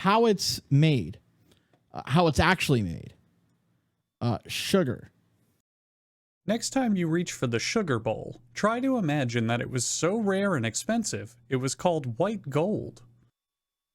how it's made, how it's actually made. Sugar. Next time you reach for the sugar bowl, try to imagine that it was so rare and expensive, it was called white gold.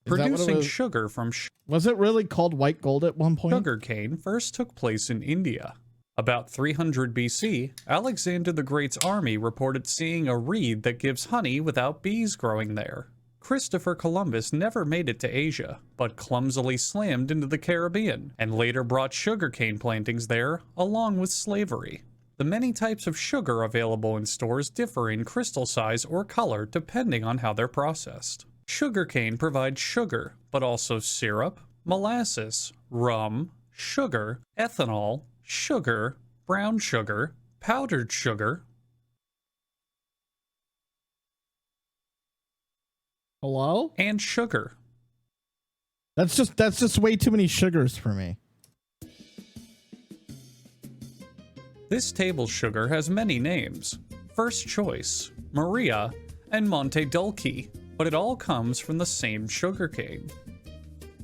Producing sugar from was it really called white gold at one point? Sugarcane first took place in India. About 300 BC, Alexander the Great's army reported seeing a reed that gives honey without bees growing there. Christopher Columbus never made it to Asia, but clumsily slammed into the Caribbean, and later brought sugarcane plantings there, along with slavery. The many types of sugar available in stores differ in crystal size or color depending on how they're processed. Sugarcane provides sugar, but also syrup, molasses, rum, sugar, ethanol, sugar, brown sugar, powdered sugar. Hello? And sugar. That's just way too many sugars for me. This table sugar has many names. First Choice, Maria, and Monte Dulce, but it all comes from the same sugarcane.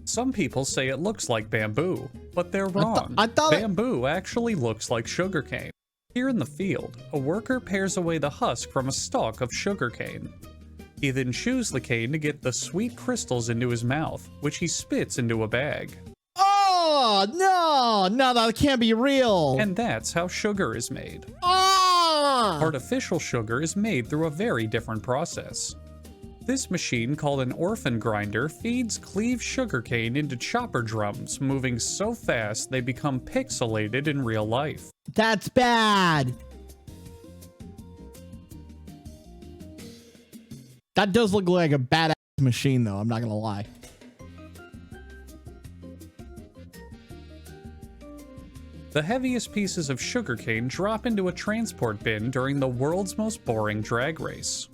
Some people say it looks like bamboo, but they're wrong. I thought bamboo actually looks like sugarcane. Here in the field, a worker pares away the husk from a stalk of sugarcane. He then chews the cane to get the sweet crystals into his mouth, which he spits into a bag. Oh, no, that can't be real. And that's how sugar is made. Oh! Artificial sugar is made through a very different process. This machine, called an orphan grinder, feeds cleaved sugarcane into chopper drums, moving so fast they become pixelated in real life. That's bad. That does look like a badass machine, though. I'm not gonna lie. The heaviest pieces of sugarcane drop into a transport bin during the world's most boring drag race.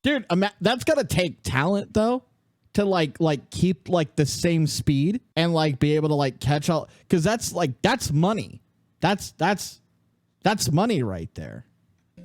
Dude, that's gotta take talent, though, to like keep like the same speed and like be able to like catch all, because that's money. That's money right there.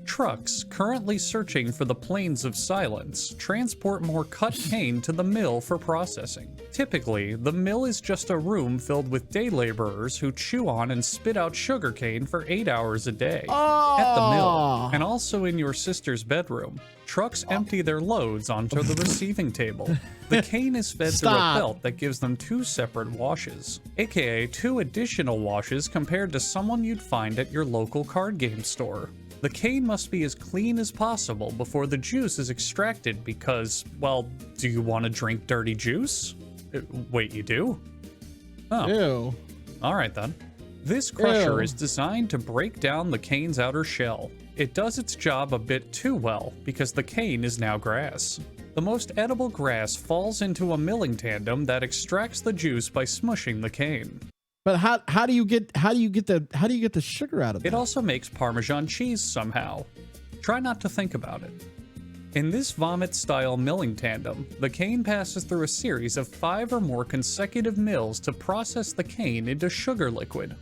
Trucks, currently searching for the plains of silence, transport more cut cane to the mill for processing. Typically, the mill is just a room filled with day laborers who chew on and spit out sugarcane for 8 hours a day. At the mill, and also in your sister's bedroom, trucks empty their loads onto the receiving table. The cane is fed through a belt that gives them 2 separate washes, aka 2 additional washes compared to someone you'd find at your local card game store. The cane must be as clean as possible before the juice is extracted because, well, do you want to drink dirty juice? Wait, you do? Oh. Ew. Alright then. This crusher is designed to break down the cane's outer shell. It does its job a bit too well because the cane is now grass. The most edible grass falls into a milling tandem that extracts the juice by smushing the cane. But how do you get the sugar out of it? It also makes Parmesan cheese somehow. Try not to think about it. In this vomit-style milling tandem, the cane passes through a series of 5 or more consecutive mills to process the cane into sugar liquid.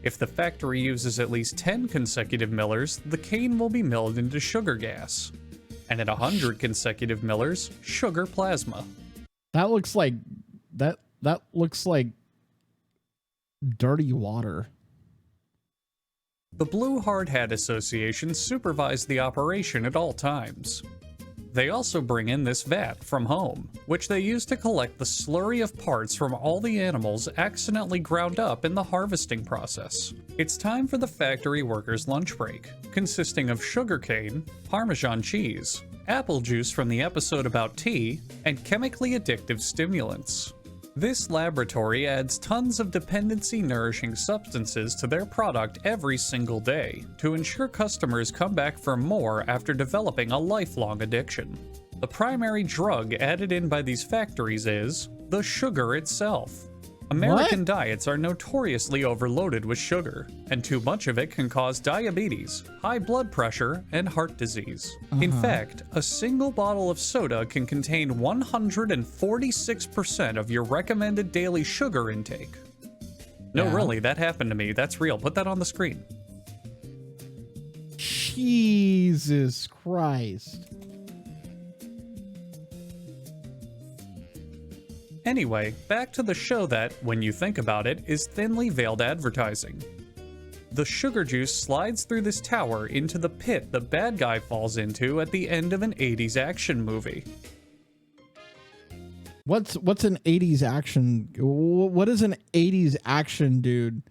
If the factory uses at least 10 consecutive millers, the cane will be milled into sugar gas. And at 100 consecutive millers, sugar plasma. That looks like dirty water. The Blue Hard Hat Association supervised the operation at all times. They also bring in this vat from home, which they use to collect the slurry of parts from all the animals accidentally ground up in the harvesting process. It's time for the factory workers' lunch break, consisting of sugarcane, Parmesan cheese, apple juice from the episode about tea, and chemically addictive stimulants. This laboratory adds tons of dependency-nourishing substances to their product every single day to ensure customers come back for more after developing a lifelong addiction. The primary drug added in by these factories is the sugar itself. American diets are notoriously overloaded with sugar, and too much of it can cause diabetes, high blood pressure, and heart disease. In fact, a single bottle of soda can contain 146% of your recommended daily sugar intake. No, really, that happened to me. That's real. Put that on the screen. Jesus Christ. Anyway, back to the show that, when you think about it, is thinly veiled advertising. The sugar juice slides through this tower into the pit the bad guy falls into at the end of an 80s action movie. What's an 80s action? What is an 80s action dude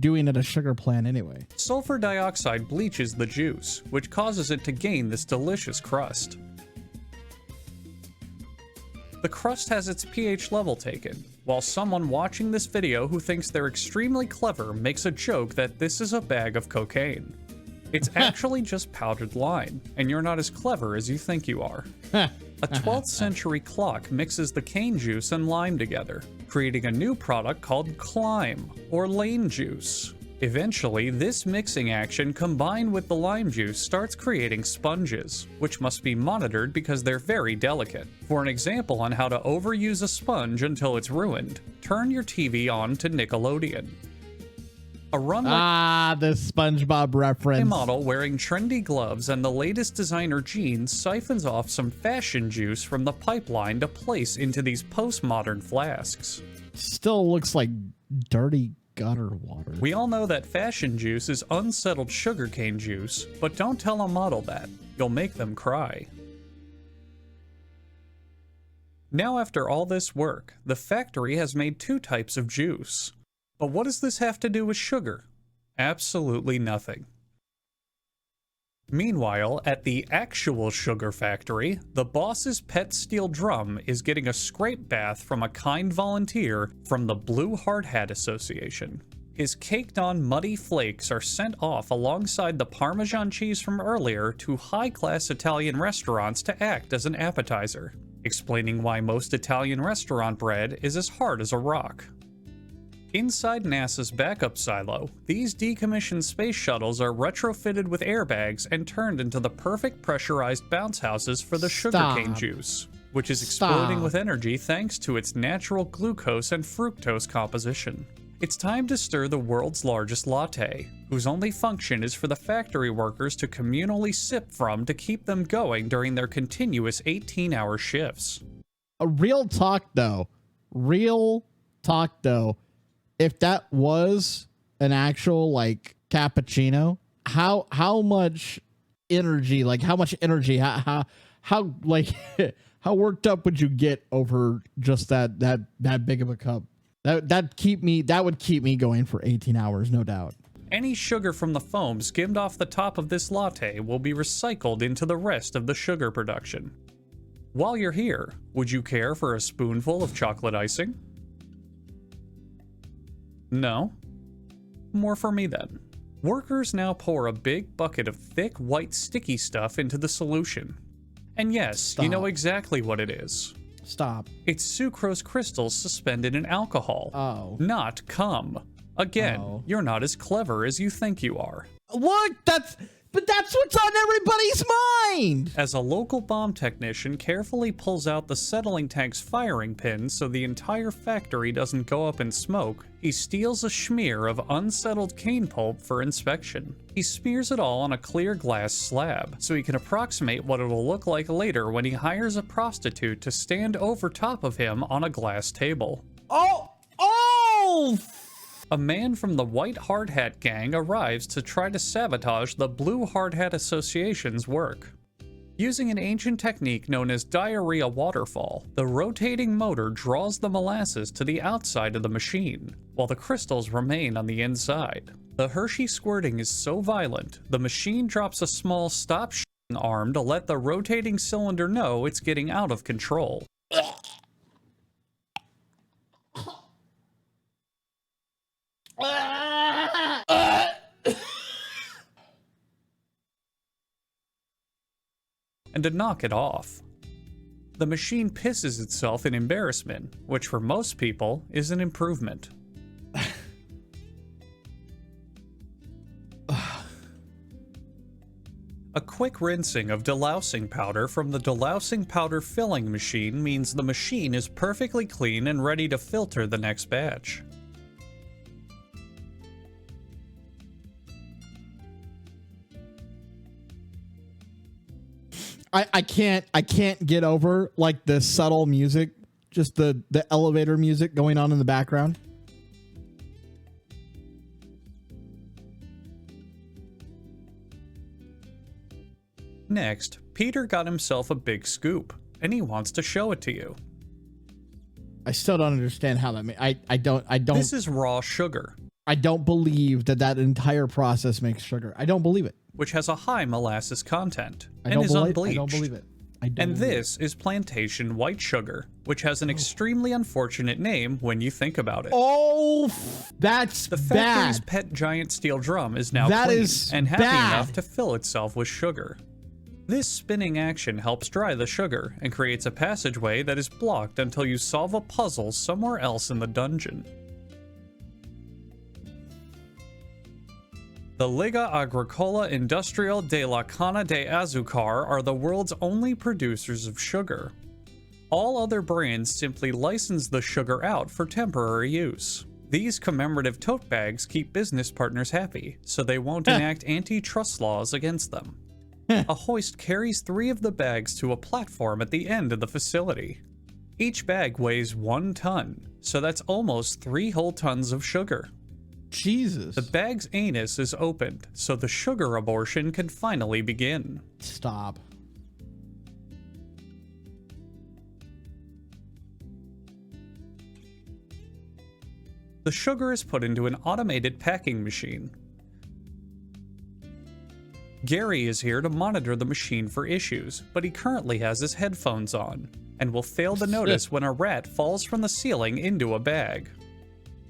doing at a sugar plant anyway? Sulfur dioxide bleaches the juice, which causes it to gain this delicious crust. The crust has its pH level taken, while someone watching this video who thinks they're extremely clever makes a joke that this is a bag of cocaine. It's actually just powdered lime, and you're not as clever as you think you are. A 12th century clock mixes the cane juice and lime together, creating a new product called Climb, or lane juice. Eventually, this mixing action combined with the lime juice starts creating sponges, which must be monitored because they're very delicate. For an example on how to overuse a sponge until it's ruined, turn your TV on to Nickelodeon. A runway the SpongeBob reference. model wearing trendy gloves and the latest designer jeans siphons off some fashion juice from the pipeline to place into these postmodern flasks. Still looks like dirty gutter water. We all know that fashion juice is unsettled sugarcane juice, but don't tell a model that. You'll make them cry. Now, after all this work, the factory has made 2 types of juice. But what does this have to do with sugar? Absolutely nothing. Meanwhile, at the actual sugar factory, the boss's pet steel drum is getting a scrape bath from a kind volunteer from the Blue Hard Hat Association. His caked-on muddy flakes are sent off alongside the Parmesan cheese from earlier to high-class Italian restaurants to act as an appetizer, explaining why most Italian restaurant bread is as hard as a rock. Inside NASA's backup silo, these decommissioned space shuttles are retrofitted with airbags and turned into the perfect pressurized bounce houses for the sugarcane juice, which is exploding with energy thanks to its natural glucose and fructose composition. It's time to stir the world's largest latte, whose only function is for the factory workers to communally sip from to keep them going during their continuous 18-hour shifts. Real talk though, if that was an actual like cappuccino, how much energy, how like how worked up would you get over just that big of a cup? That would keep me going for 18 hours, no doubt. Any sugar from the foam skimmed off the top of this latte will be recycled into the rest of the sugar production. While you're here, would you care for a spoonful of chocolate icing? No? More for me then. Workers now pour a big bucket of thick, white, sticky stuff into the solution. And yes, you know exactly what it is. Stop. It's sucrose crystals suspended in alcohol. Oh. Not cum. Again, you're not as clever as you think you are. Look, that's what's on everybody's mind. As a local bomb technician carefully pulls out the settling tank's firing pin so the entire factory doesn't go up in smoke, he steals a smear of unsettled cane pulp for inspection. He smears it all on a clear glass slab, so he can approximate what it'll look like later when he hires a prostitute to stand over top of him on a glass table. Oh! A man from the White Hard Hat gang arrives to try to sabotage the Blue Hard Hat Association's work. Using an ancient technique known as diarrhea waterfall, the rotating motor draws the molasses to the outside of the machine, while the crystals remain on the inside. The Hershey squirting is so violent, the machine drops a small stop shitting arm to let the rotating cylinder know it's getting out of control. And to knock it off, the machine pisses itself in embarrassment, which for most people is an improvement. A quick rinsing of delousing powder from the delousing powder filling machine means the machine is perfectly clean and ready to filter the next batch. I can't get over like the subtle music Just the elevator music going on in the background. Next, Peter got himself a big scoop, and he wants to show it to you. I still don't understand how that I don't. This is raw sugar. I don't believe that entire process makes sugar. I don't believe it. Which has a high molasses content I and don't is believe, unbleached. I don't believe it. I don't And believe this is plantation white sugar, which has an extremely unfortunate name when you think about it. Oh, that's The factory's bad. pet giant steel drum is now That clean is and happy bad. enough to fill itself with sugar. This spinning action helps dry the sugar and creates a passageway that is blocked until you solve a puzzle somewhere else in the dungeon. The Liga Agricola Industrial de la Cana de Azucar are the world's only producers of sugar. All other brands simply license the sugar out for temporary use. These commemorative tote bags keep business partners happy, so they won't enact antitrust laws against them. A hoist carries 3 of the bags to a platform at the end of the facility. Each bag weighs 1 ton, so that's almost 3 whole tons of sugar. Jesus. The bag's anus is opened, so the sugar abortion can finally begin. Stop. The sugar is put into an automated packing machine. Gary is here to monitor the machine for issues, but he currently has his headphones on, and will fail to notice when a rat falls from the ceiling into a bag.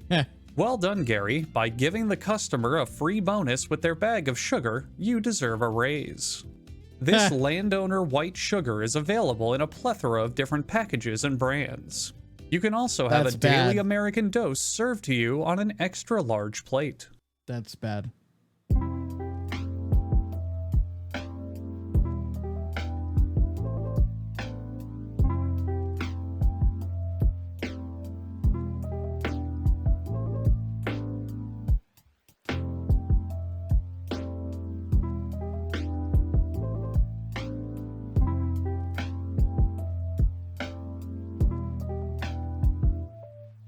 Heh. Well done, Gary. By giving the customer a free bonus with their bag of sugar, you deserve a raise. This landowner white sugar is available in a plethora of different packages and brands. You can also have That's a daily bad. American dose served to you on an extra large plate. That's bad.